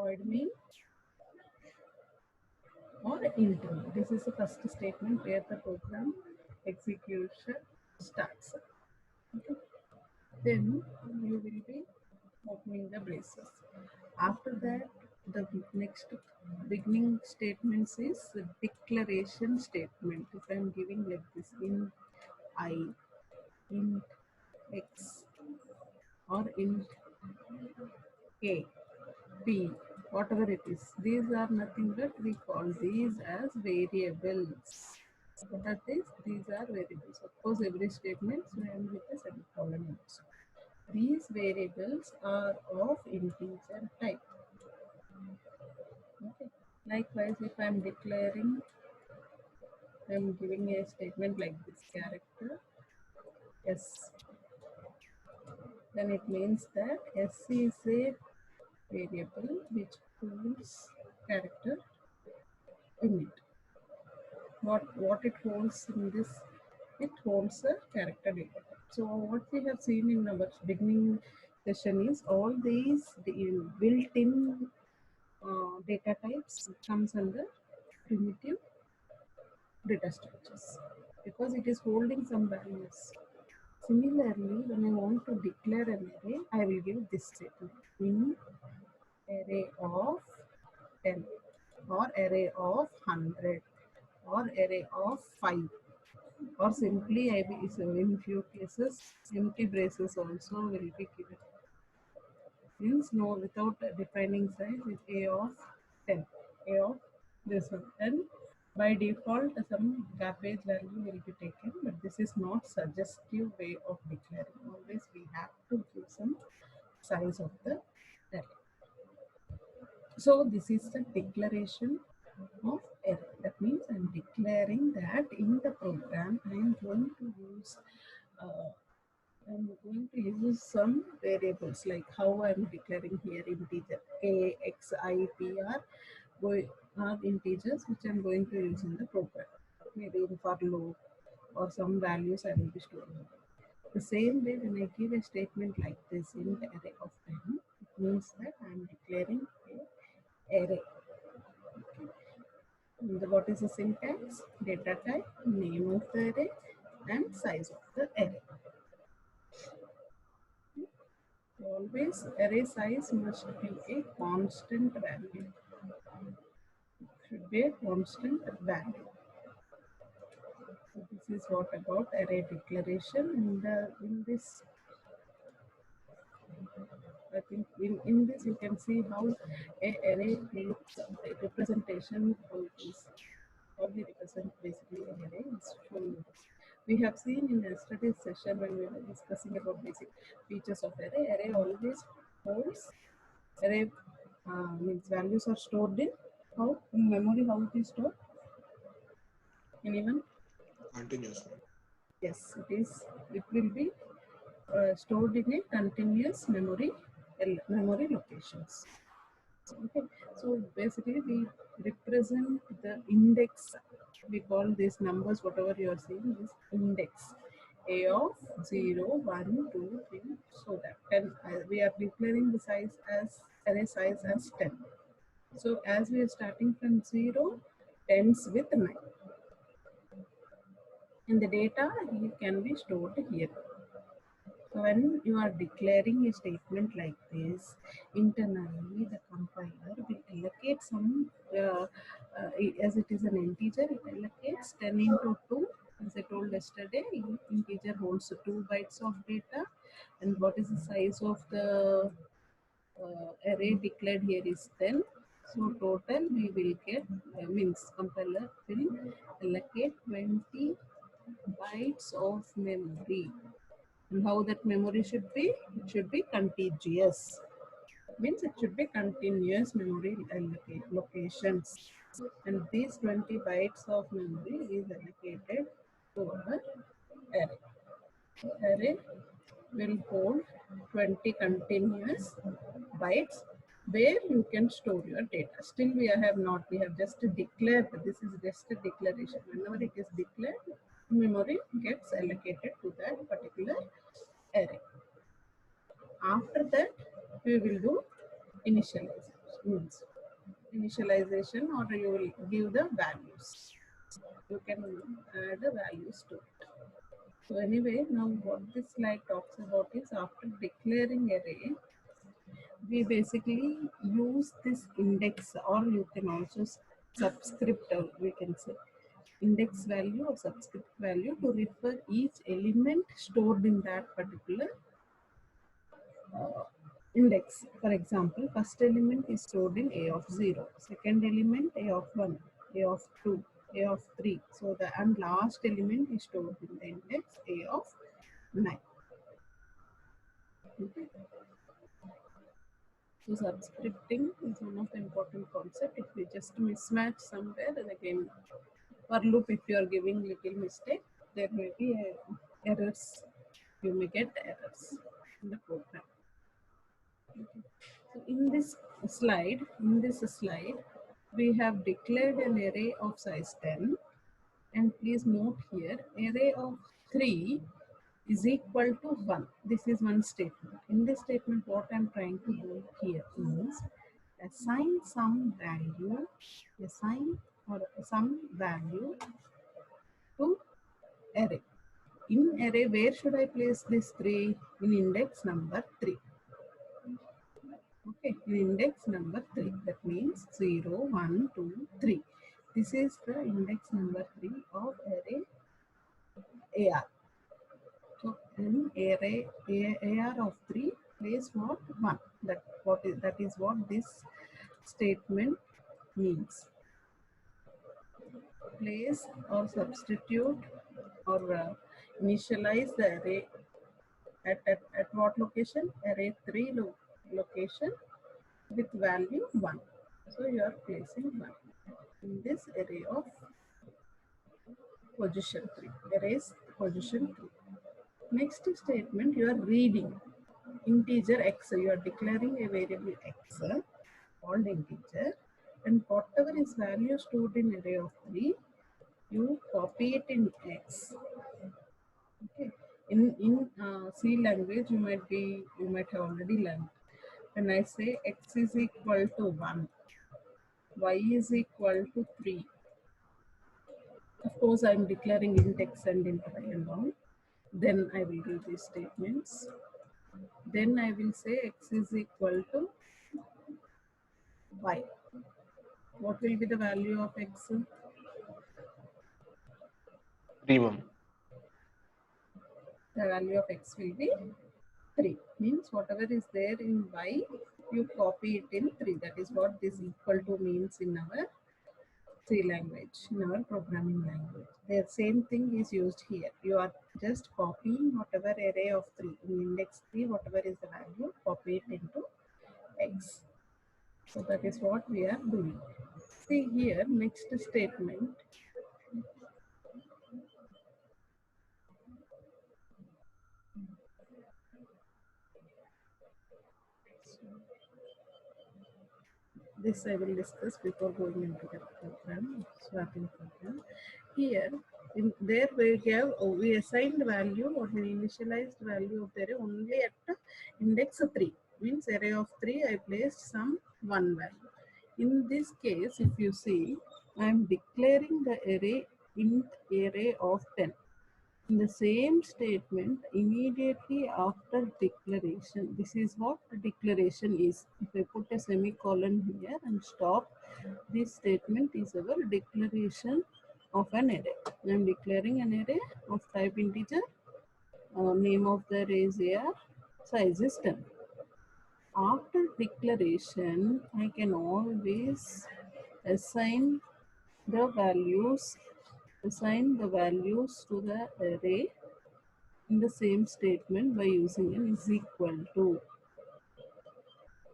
void main or int main. This is the first statement where the program execution starts. Okay. Then you will be opening the braces. After that, the next beginning statements is the declaration statement. If I am giving like this int I, int x, or int a, p, whatever it is, these are nothing but we call these as variables. What are these? These are variables. Of course, every statement will end with a semicolon also. These variables are of integer type. Okay. Likewise, if I am declaring, I am giving a statement like this character s, then it means that s is a variable which holds character in it. What it holds in this? It holds a character data. So what we have seen in our beginning session is all these built-in data types comes under primitive data structures because it is holding some values. Similarly, when I want to declare an array, I will give this statement in array of 10 or array of 100 or array of 5, or simply I will, so in few cases empty braces also will be given. Means no, without defining size is a of 10, a of this one, and by default some garbage value will be taken, but this is not suggestive way of declaring. Always we have to give some size of the array. So this is the declaration of array. That means I am declaring that in the program I am going to use some variables, like how I am declaring here integer a, x, I, p are integers which I am going to use in the program. Maybe in for loop or some values I will be storing. The same way when I give a statement like this in the array of 10, it means that I am declaring a array. What is the syntax? Data type, name of the array, and size of the array. Always array size must be a constant value. Should be a constant value. So this is what about array declaration. In this, I think in this you can see how a array looks, a representation of this. How we represent basically an array is shown. We have seen in yesterday's session when we were discussing about basic features of array. Array always holds, array means values are stored in how? In memory, how it is stored? Anyone? Continuously. Yes, it will be stored in a continuous memory locations. Okay, so basically we represent the index. We call these numbers, whatever you are seeing, is index. A of 0, 1, 2, 3, so that 10. We are declaring the size as array size as 10. So as we are starting from 0, tens with 9. And the data can be stored here. So when you are declaring a statement like this, internally the compiler will allocate some, as it is an integer, it allocates 10 into 2. As I told yesterday, integer holds 2 bytes of data. And what is the size of the array declared here is 10. So total we will get, means compiler will allocate 20 bytes of memory. And how that memory should be? It should be contiguous. Means it should be continuous memory locations. And these 20 bytes of memory is allocated to our array. Array will hold 20 continuous bytes where you can store your data. Still we have just declared, this is just a declaration. Whenever it is declared, memory gets allocated to that particular array. After that, we will do initialization. means initialization, or you will give the values. You can add the values to it. So anyway, now what this slide talks about is after declaring array, we basically use this index, or you can also subscript, or we can say index value or subscript value to refer each element stored in that particular index. For example, first element is stored in A of 0, second element A of 1, A of 2, A of 3. So the and last element is stored in the index A of 9. Okay. So subscripting is one of the important concept. If we just mismatch somewhere, then again, for loop, if you are giving little mistake, there may be errors. You may get errors in the program. Okay. So in this slide, we have declared an array of size 10, and please note here, array of 3 is equal to 1. This is one statement. In this statement, what I'm trying to do here is assign some value, some value to array. In array, where should I place this 3? In index number 3. Okay, in index number 3. That means 0, 1, 2, 3. This is the index number 3 of array AR. So in array AR of 3, place what? 1. That is what this statement means. Place or substitute or initialize the array at what location? Array 3 location with value 1. So you are placing 1 in this array of position 3. Arrays position 3. Next statement, you are reading integer x. You are declaring a variable x called integer, and whatever is value stored in array of 3, you copy it in x. Okay. In C language, you might have already learned. When I say x is equal to 1, y is equal to 3. Of course, I am declaring int x and int y and all. Then I will do these statements. Then I will say x is equal to y. What will be the value of x? 3, ma'am. The value of x will be 3. Means whatever is there in y, you copy it in 3. That is what this equal to means in our C language, in our programming language. The same thing is used here. You are just copying whatever array of 3. In index 3, whatever is the value, copy it into x. So that is what we are doing. See here, next statement. This I will discuss before going into the program, swapping program. Here, there we assigned value or the initialized value of the array only at index 3. Means array of 3, I placed some 1 value. In this case, if you see, I am declaring the array int array of 10. In the same statement, immediately after declaration, this is what the declaration is. If I put a semicolon here and stop, this statement is our declaration of an array. I am declaring an array of type integer, name of the array is AR, size is 10. After declaration, I can always assign the values to the array in the same statement by using an is equal to.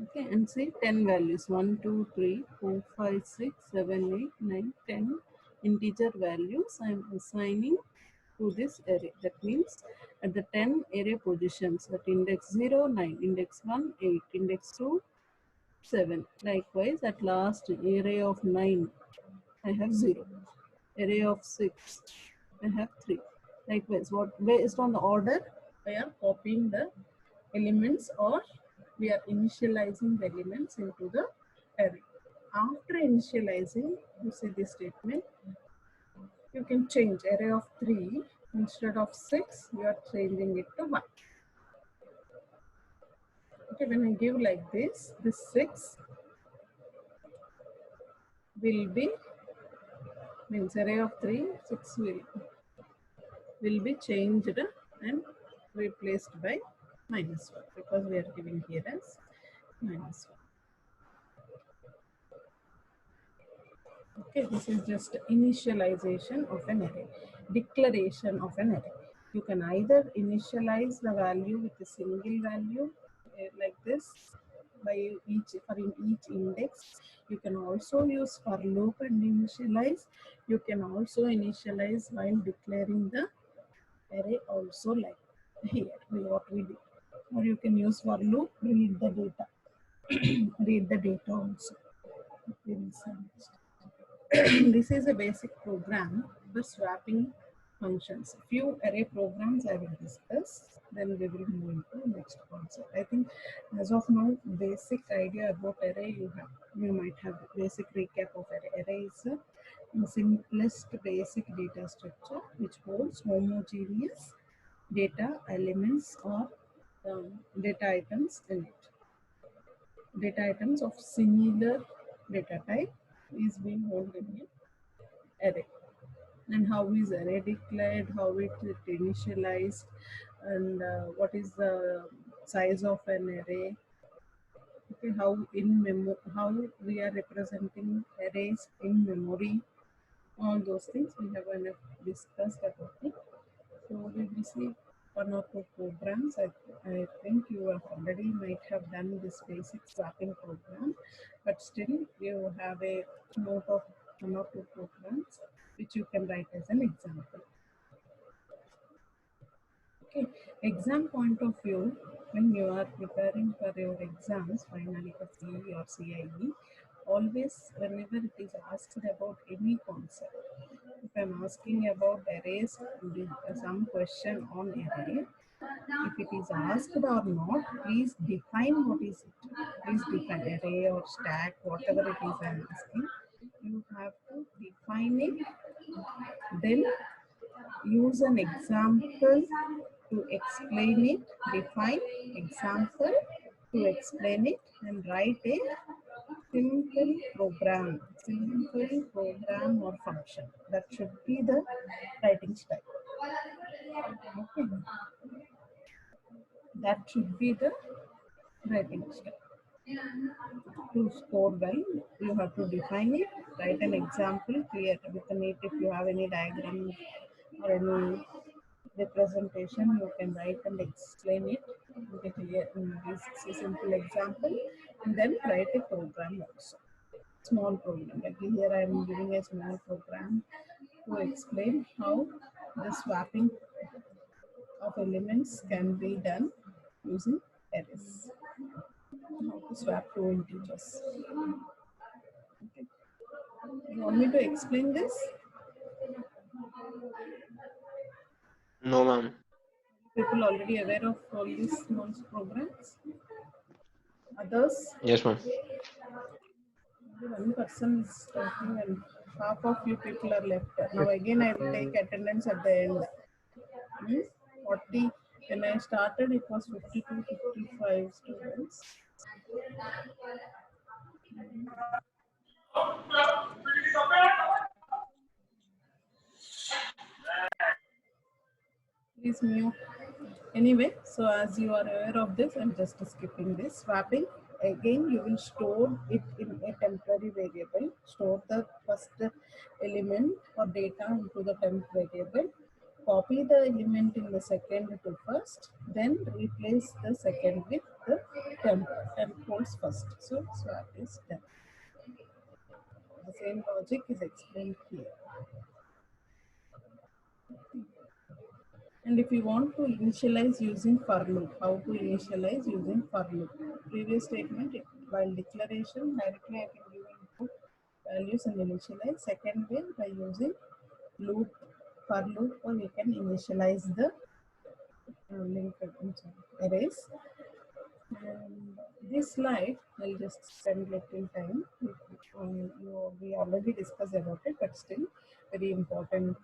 Okay, and see 10 values 1, 2, 3, 4, 5, 6, 7, 8, 9, 10 integer values I am assigning to this array. That means at the 10 array positions at index 0, 9, index 1, 8, index 2, 7. Likewise, at last array of 9, I have 0. Array of 6, I have 3. Likewise, based on the order, we are copying the elements or we are initializing the elements into the array. After initializing, you see this statement, you can change array of 3 instead of 6, you are changing it to 1. Okay, when I give like this 6 will be, means array of 3, 6 will be changed and replaced by -1 because we are giving here as -1. Okay, this is just initialization of an array, declaration of an array. You can either initialize the value with a single value like this by for each index. You can also use for loop and initialize. You can also initialize while declaring the array also like here what we did. Or you can use for loop, read the data, read the data also. This is a basic program for swapping functions. Few array programs I will discuss, then we will move into the next concept. I think as of now, basic idea about array you might have basic recap of array. Array is the simplest basic data structure which holds homogeneous data elements or data items in it. Data items of similar data type is being held in an array. And how is array declared, how it is initialized, and what is the size of an array. Okay, how we are representing arrays in memory. All those things we have enough discussed about it. So we will see one or two programs. I think you have already might have done this basic swapping program, but still you have a note of one or two programs which you can write as an example. Okay, exam point of view, when you are preparing for your exams, finally for CE or CIE, always whenever it is asked about any concept, if I'm asking about arrays, some question on array, if it is asked or not, please define what is it. Please define array or stack, whatever it is I'm asking. You have to define it, then use an example to explain it, define example to explain it, and write a simple program or function. That should be the writing style. Okay. That should be the writing style. To score well, you have to define it, write an example, create with it. If you have any diagram or any representation, you can write and explain it in this simple example, and then write a program also. Small program. Like here I am giving a small program to explain how the swapping of elements can be done using arrays. How to swap two integers. Okay. You want me to explain this? No, ma'am. People already aware of all these small programs? Others? Yes, ma'am. One person is talking and half of you people are left. Now again I will take attendance at the end. 40, when I started it was 52, 55 students. Please mute. Anyway, so as you are aware of this, I'm just skipping this. Swapping, again you will store it in a temporary variable. Store the first element or data into the temp variable. Copy the element in the second to first, then replace the second with the temp. Temp holds first. So swap is done. The same logic is explained here. And if you want to initialize using for loop, how to initialize using for loop? Previous statement, while declaration, directly I can give input values and initialize. Second way, by using loop, for loop, or you can initialize the arrays. And This slide, I'll just spend little time. We already discussed about it, but still very important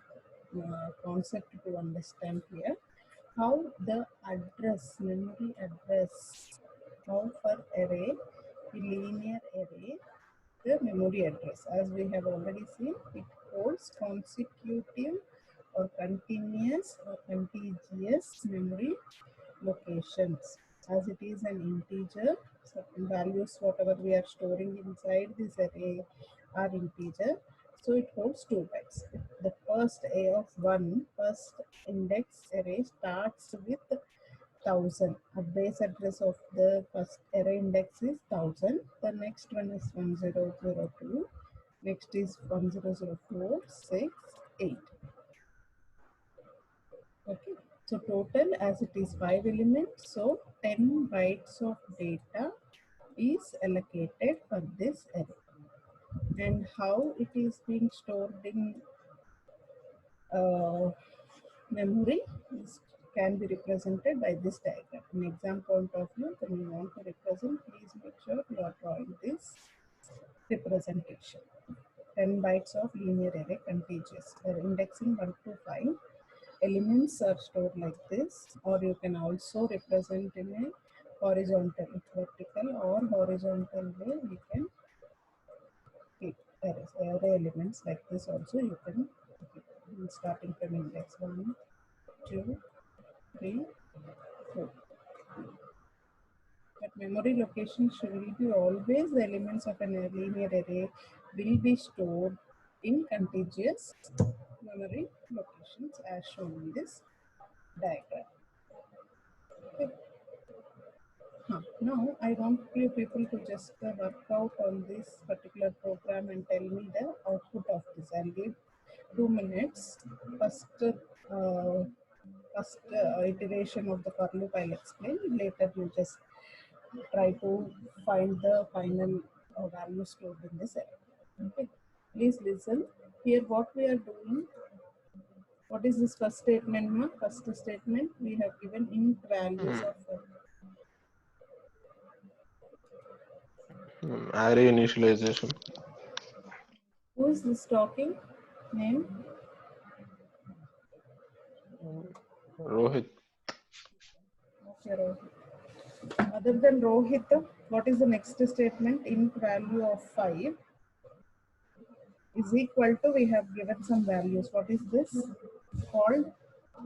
concept to understand here. How the address, memory address, how for array, the linear array, the memory address. As we have already seen, it holds consecutive or continuous or contiguous memory locations. As it is an integer, certain values whatever we are storing inside this array are integer, so it holds 2 bytes. The first a of 1 first index array starts with 1000. A base address of the first array index is 1000. The next one is 1002. Next is 1004, 6, 8. Okay. So total, as it is 5 elements, so 10 bytes of data is allocated for this array. And how it is being stored in memory can be represented by this diagram. In exam point of view, when you want to represent, please make sure you are drawing this representation. 10 bytes of linear array contiguous. Indexing 1 to 5. Elements are stored like this, or you can also represent in a horizontal, vertical or horizontal way. We can keep array elements like this also. You can keep starting from index 1, 2, 3, 4. But memory location will be always the elements of a linear array will be stored in contiguous memory locations as shown in this diagram. Okay. Now I want you people to just work out on this particular program and tell me the output of this. I'll give 2 minutes. First iteration of the for loop I'll explain. Later you just try to find the final value stored in this array. Okay. Please listen. Here what we are doing. What is this first statement? Ma? First statement we have given int values of Array initialization. who is this talking? Name? Rohit. Okay, Rohit. Other than Rohit, what is the next statement? Int value of 5 is equal to, we have given some values. What is this called?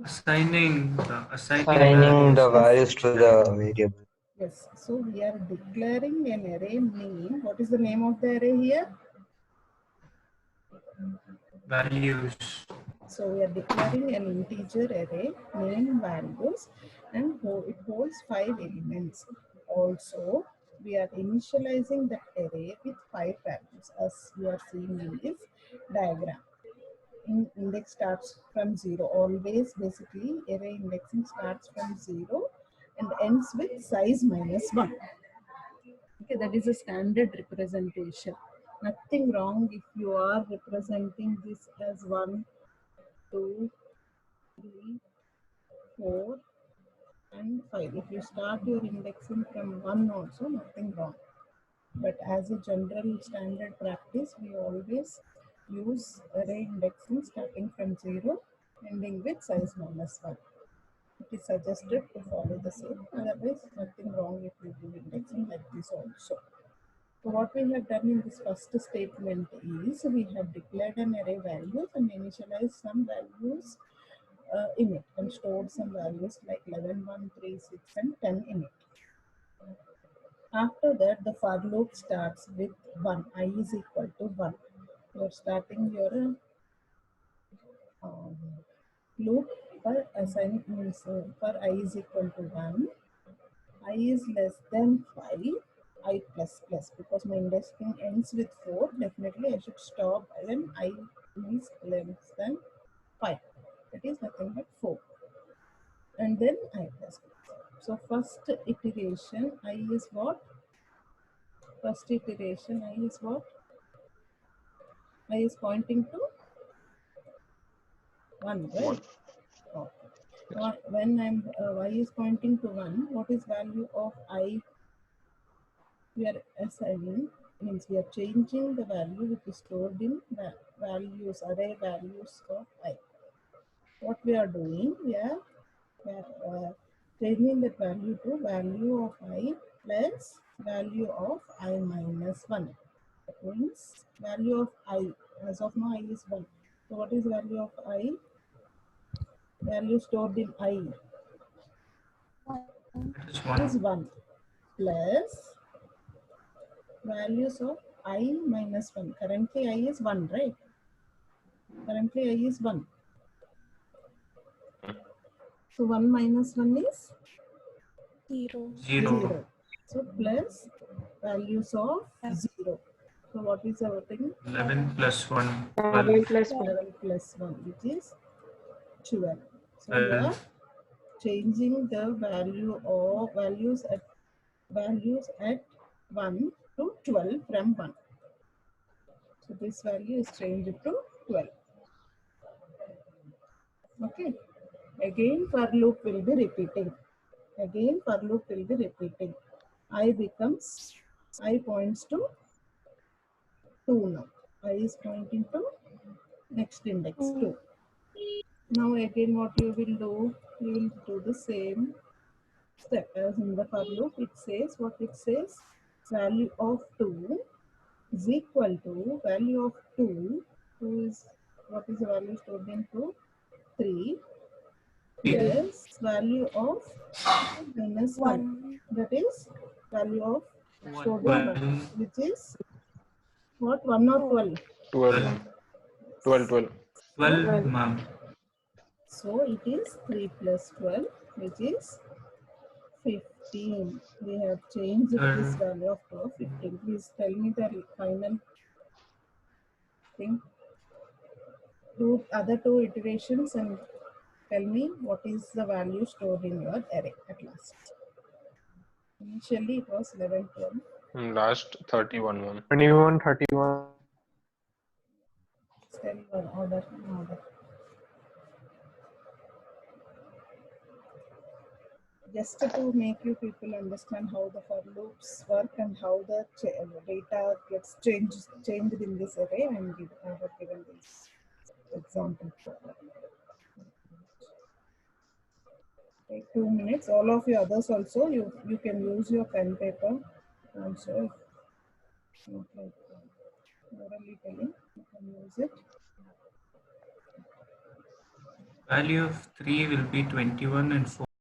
Assigning Assigning the values to the variable. Yes. So we are declaring an array name. What is the name of the array here? values. So we are declaring an integer array name values, and it holds 5 elements. Also, we are initializing the array with 5 values as you are seeing in this diagram. Index starts from 0. Always basically array indexing starts from 0 and ends with size minus 1. Okay, that is a standard representation. Nothing wrong if you are representing this as 1, 2, 3, 4 and 5. If you start your indexing from 1 also, nothing wrong. But as a general standard practice, we always use array indexing starting from 0, ending with size minus 1. It is suggested to follow the same. Otherwise, nothing wrong if you do indexing like this also. So what we have done in this first statement is we have declared an array values and initialized some values in it and stored some values like 11, 1, 3, 6 and 10 in it. After that, the for loop starts with 1. I is equal to 1. You are starting your loop for assigning for I is equal to 1. I is less than 5. I plus plus, because my indexing ends with 4. Definitely I should stop when I is less than 5. That is nothing but 4. And then I plus plus. So first iteration I is what? First iteration I is what? I is pointing to 1, right? Okay. When I'm y is pointing to 1, what is value of I? we are assigning, means we are changing the value which is stored in values, array values of I. What we are doing, we are changing that value to value of I plus value of I minus 1. That means value of I, as of now I is 1. So what is value of I? Value stored in I That is is 1. 1 plus values of I minus 1. Currently I is 1, right? Currently I is 1. So 1 minus 1 is 0. 0. So plus values of 0. So what is our thing? 11 plus 1. 11 12. plus 1. 11 plus 1, which is 12. So we are 12. changing the value of values at 1 to 12 from 1. So this value is changed to 12. Okay. Again for loop will be repeating. Again for loop will be repeating. I becomes, I points to 2 now. I is pointing to next index 2. Now again what you will do, you will do the same step as in the for loop. It says what it says, value of 2 is equal to value of 2. 2 is, what is the value stored in 2? 3 plus value of minus 1. That is value of stored in 1, 1. which is what, 1 or 12? 12. 12. 12. 12, ma'am. So it is 3 plus 12, which is 15. We have changed this value of 15. Please tell me the final thing. Do other two iterations and tell me what is the value stored in your array at last. Initially it was 11, 12. Last 31 one. 21, 31. Tell your order. Just to make you people understand how the for loops work and how the data gets changed in this array, I have given this example. Take 2 minutes. All of you others also, you can use your pen paper also. Not like orally telling, you can use it. Value of 3 will be 21 and 4.